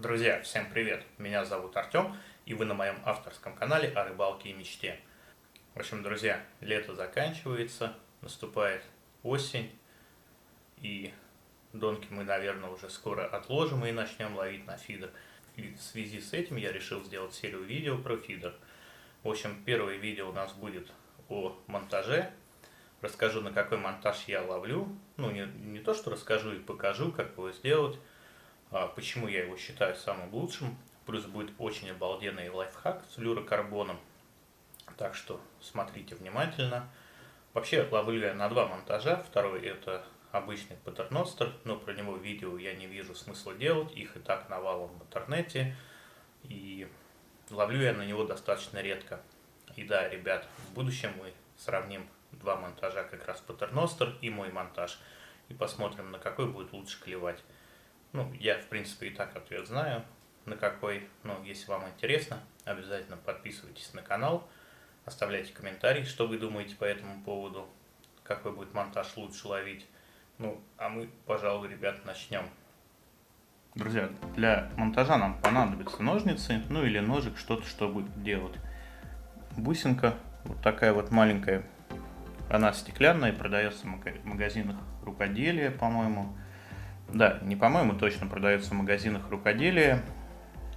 Друзья, всем привет! Меня зовут Артем, и вы на моем авторском канале о рыбалке и мечте. В общем, друзья, лето заканчивается, наступает осень, и донки мы, наверное, уже скоро отложим и начнем ловить на фидер. И в связи с этим я решил сделать серию видео про фидер. В общем, первое видео у нас будет о монтаже. Расскажу, на какой монтаж я ловлю. Ну, не то, что расскажу и покажу, как его сделать. Почему я его считаю самым лучшим. Плюс будет очень обалденный лайфхак с флюорокарбоном. Так что смотрите внимательно. Вообще ловлю я на два монтажа. Второй это обычный патерностер, но про него видео я не вижу смысла делать. Их и так навалом в интернете. И ловлю я на него достаточно редко. И да, ребят, в будущем мы сравним два монтажа, как раз патерностер и мой монтаж. И посмотрим, на какой будет лучше клевать. Ну, я, в принципе, и так ответ знаю, на какой. Но если вам интересно, обязательно подписывайтесь на канал, оставляйте комментарии, что вы думаете по этому поводу, какой будет монтаж лучше ловить. Ну, а мы, пожалуй, ребят, начнем. Друзья, для монтажа нам понадобятся ножницы, ну или ножик, что-то, чтобы делать. Бусинка, вот такая вот маленькая, она стеклянная, продается в магазинах рукоделия, по-моему. Да, не по-моему, точно продается в магазинах рукоделия.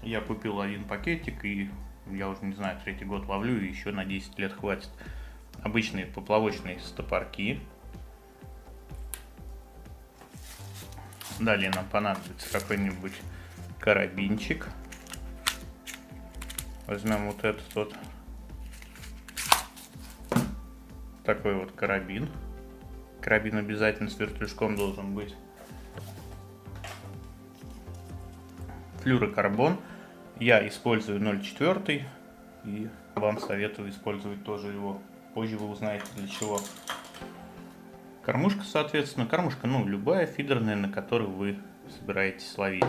Я купил один пакетик, и я уже не знаю, третий год ловлю, и еще на 10 лет хватит. Обычные поплавочные стопорки. Далее нам понадобится какой-нибудь карабинчик. Возьмем вот этот вот. Такой вот карабин. Карабин обязательно с вертлюжком должен быть. Флюорокарбон. Я использую 0,4 и вам советую использовать тоже его. Позже вы узнаете для чего. Кормушка, соответственно. Кормушка, ну, любая фидерная, на которую вы собираетесь ловить.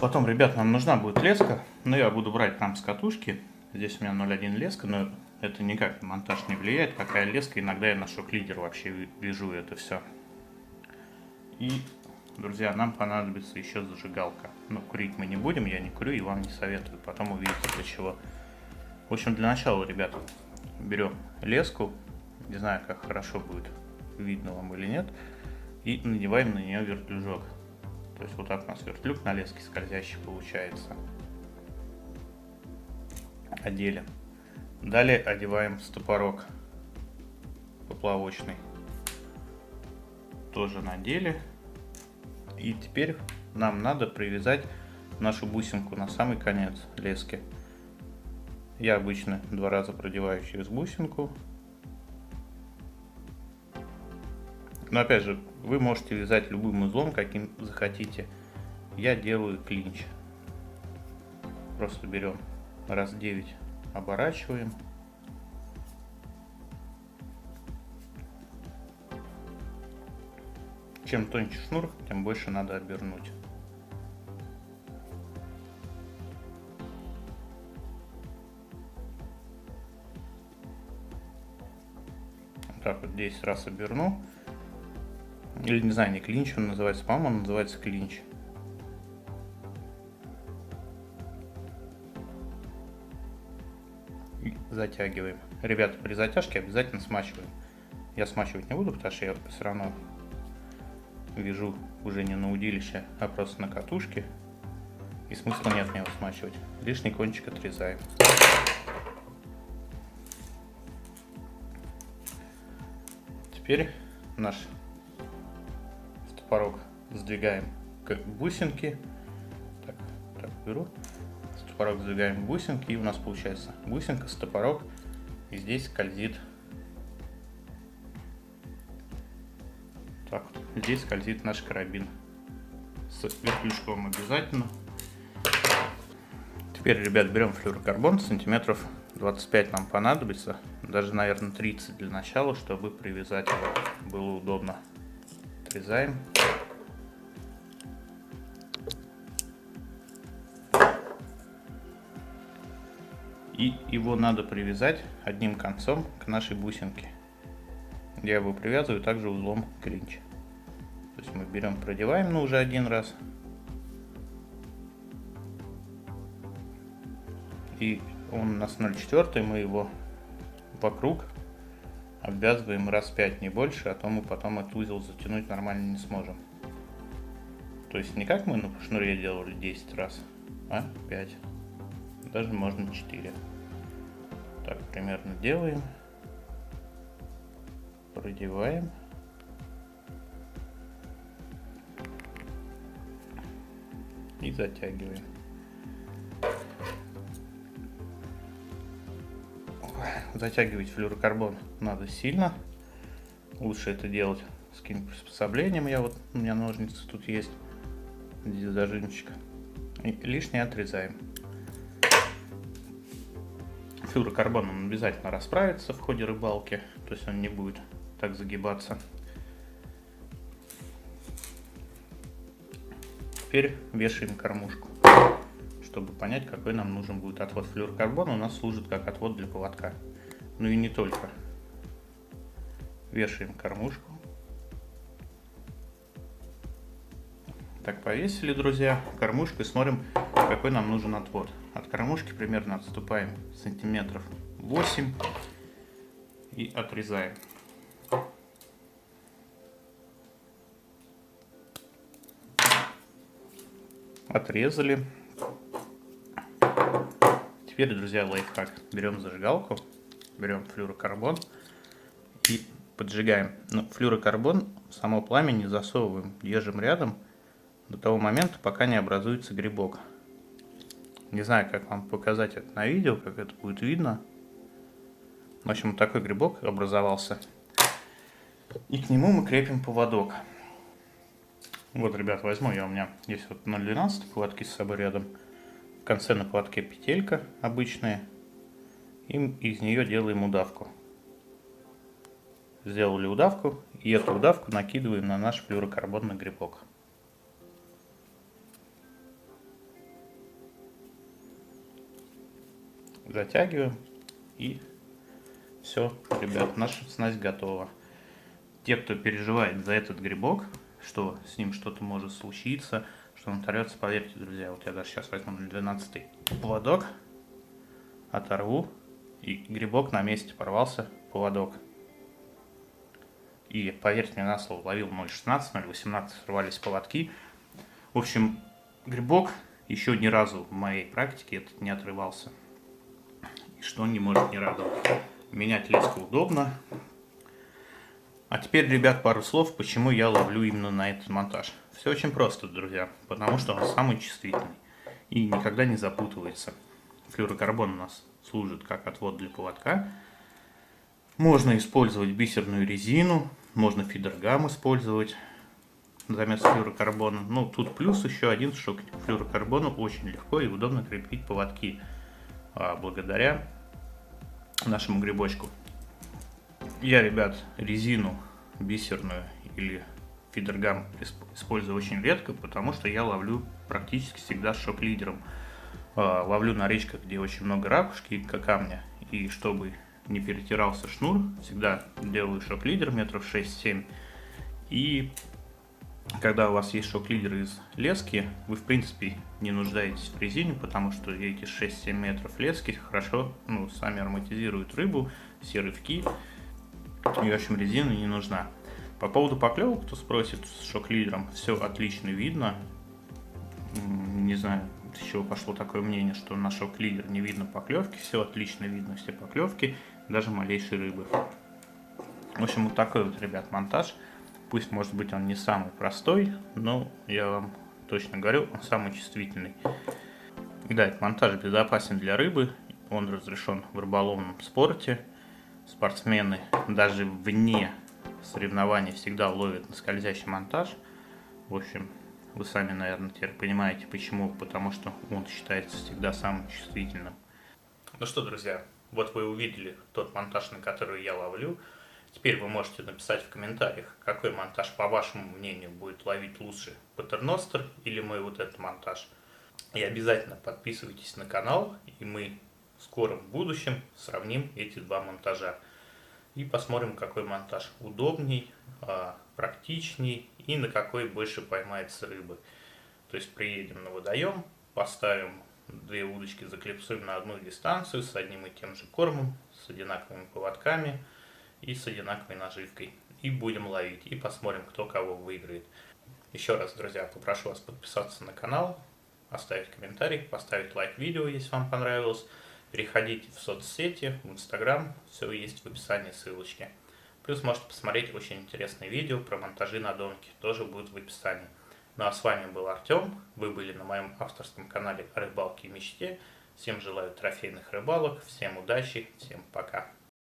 Потом, ребят, нам нужна будет леска. Но я буду брать прям с катушки. Здесь у меня 0,1 леска, но это никак на монтаж не влияет. Какая леска, иногда я на шок-лидер вообще вяжу это все. И, друзья, нам понадобится еще зажигалка. Но курить мы не будем, я не курю и вам не советую. Потом увидите для чего. В общем, для начала, ребята, берем леску. Не знаю, как хорошо будет, видно вам или нет. И надеваем на нее вертлюжок. То есть вот так у нас вертлюг на леске скользящий получается. Одели. Далее одеваем стопорок поплавочный. Тоже надели. И теперь нам надо привязать нашу бусинку на самый конец лески. Я обычно 2 раза продеваю через бусинку. Но опять же, вы можете вязать любым узлом, каким захотите. Я делаю клинч. Просто берем раз 9, оборачиваем. Чем тоньше шнур, тем больше надо обернуть. Так вот 10 раз оберну. Или не знаю, не клинч он называется, по-моему, он называется клинч. И затягиваем. Ребята, при затяжке обязательно смачиваем. Я смачивать не буду, потому что я все равно вяжу уже не на удилище, а просто на катушке. И смысла нет в него смачивать. Лишний кончик отрезаем. Теперь наш стопорок сдвигаем к бусинке. Так беру. Стопорок сдвигаем к бусинке, и у нас получается бусинка, стопорок. И здесь скользит. Так вот. Здесь скользит наш карабин. С вертлюжком обязательно. Теперь, ребят, берем флюорокарбон, сантиметров 25 нам понадобится. Даже, наверное, 30 для начала, чтобы привязать его было удобно. Отрезаем. И его надо привязать одним концом к нашей бусинке. Я его привязываю также узлом клинч. То есть мы берем, продеваем, ну уже один раз. И он у нас 0,4, мы его вокруг обвязываем раз 5, не больше, а то мы потом этот узел затянуть нормально не сможем. То есть не как мы на шнуре делали 10 раз, а 5. Даже можно 4. Так примерно делаем. Продеваем. И затягиваем. Затягивать флюорокарбон надо сильно. Лучше это делать с каким-то приспособлением. У меня ножницы тут есть. Здесь зажимчик. И лишнее отрезаем. Флюорокарбон он обязательно расправится в ходе рыбалки. То есть он не будет так загибаться. Теперь вешаем кормушку, чтобы понять, какой нам нужен будет отвод. Флюорокарбон у нас служит как отвод для поводка. Ну и не только. Вешаем кормушку. Так, повесили, друзья, кормушку и смотрим, какой нам нужен отвод. От кормушки примерно отступаем сантиметров 8 и отрезаем. Отрезали. Теперь, друзья, лайфхак. Берем зажигалку, берем флюорокарбон и поджигаем. Но флюорокарбон, само пламя не засовываем, держим рядом до того момента, пока не образуется грибок. Не знаю, как вам показать это на видео, как это будет видно. В общем, вот такой грибок образовался. И к нему мы крепим поводок. Вот, ребят, возьму я, у меня есть вот 0,12 поводки с собой рядом. В конце на поводке петелька обычная. И из нее делаем удавку. Сделали удавку, и эту удавку накидываем на наш флюорокарбонный грибок. Затягиваем, и все, ребят, наша снасть готова. Те, кто переживает за этот грибок, что с ним что-то может случиться, что он оторвется, поверьте, друзья, вот я даже сейчас возьму 12 поводок, оторву, и грибок на месте порвался, поводок. И поверьте мне на слово, ловил 0,16, 0,18, рвались поводки. В общем, грибок еще ни разу в моей практике этот не отрывался. И что не может не радовать. Менять леску удобно. А теперь, ребят, пару слов, почему я ловлю именно на этот монтаж. Все очень просто, друзья, потому что он самый чувствительный и никогда не запутывается. Флюорокарбон у нас служит как отвод для поводка. Можно использовать бисерную резину, можно фидергам использовать заместо флюорокарбона. Ну, тут плюс еще один, что к флюорокарбону очень легко и удобно крепить поводки, благодаря нашему грибочку. Я, ребят, резину бисерную или фидергам использую очень редко, потому что я ловлю практически всегда с шок-лидером. Ловлю на речках, где очень много ракушки и камня, и чтобы не перетирался шнур, всегда делаю шок-лидер метров 6-7. И когда у вас есть шок-лидер из лески, вы в принципе не нуждаетесь в резине, потому что эти 6-7 метров лески хорошо, сами ароматизируют рыбу, все рывки, и в общем резина не нужна. По поводу поклевок, кто спросит, с шок-лидером все отлично видно. Не знаю, с чего пошло такое мнение, что на шок-лидер не видно поклевки, все отлично видно, все поклевки, даже малейшей рыбы. В общем, вот такой вот, ребят, монтаж. Пусть, может быть, он не самый простой, но я вам точно говорю, он самый чувствительный. И да, этот монтаж безопасен для рыбы, он разрешен в рыболовном спорте. Спортсмены даже вне соревнований всегда ловят на скользящий монтаж. В общем, вы сами, наверное, теперь понимаете почему, потому что он считается всегда самым чувствительным. Ну что, друзья, вот вы увидели тот монтаж, на который я ловлю. Теперь вы можете написать в комментариях, какой монтаж, по вашему мнению, будет ловить лучше, патерностер или мой вот этот монтаж. И обязательно подписывайтесь на канал, и мы в скором будущем сравним эти два монтажа. И посмотрим, какой монтаж удобней, практичней и на какой больше поймается рыбы. То есть приедем на водоем, поставим две удочки заклипсуем на одну дистанцию с одним и тем же кормом, с одинаковыми поводками и с одинаковой наживкой. И будем ловить, и посмотрим, кто кого выиграет. Еще раз, друзья, попрошу вас подписаться на канал, оставить комментарий, поставить лайк видео, если вам понравилось. Переходите в соцсети, в Инстаграм, все есть в описании ссылочки. Плюс можете посмотреть очень интересные видео про монтажи на домке, тоже будут в описании. Ну а с вами был Артем, вы были на моем авторском канале о рыбалке и мечте. Всем желаю трофейных рыбалок, всем удачи, всем пока.